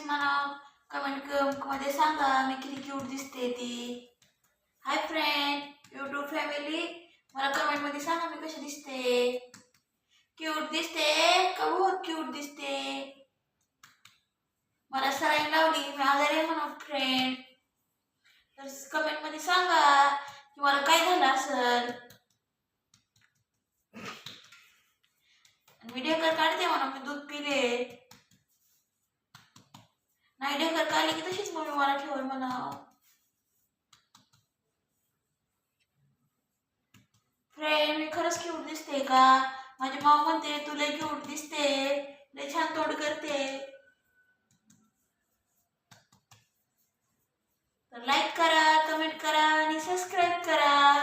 म्हणा कमेंट मध्ये सांगा मी किती क्यूट दिसते ती. हाय फ्रेंड यूट्यूब फॅमिली, मला कमेंट मध्ये सांगा मी कशी दिसते. क्यूट दिसते का बहुत क्यूट दिसते. मला सलाईन लावली मी आजारी आहे म्हणून फ्रेंड. तर कमेंट मध्ये सांगा की मला काय झालं असेल. मी ढेकर काढते म्हणून मी दूध पिले नाही. ढेकर काढली की तशीच मम्मी मला ठेवल म्हणा. फ्रेंड मी खरंच क्यूट दिसते का. माझी मॉम म्हणते तू लय क्यूट दिसते, लय छान तोंड करते. तर लाईक करा, कमेंट करा आणि सबस्क्राईब करा.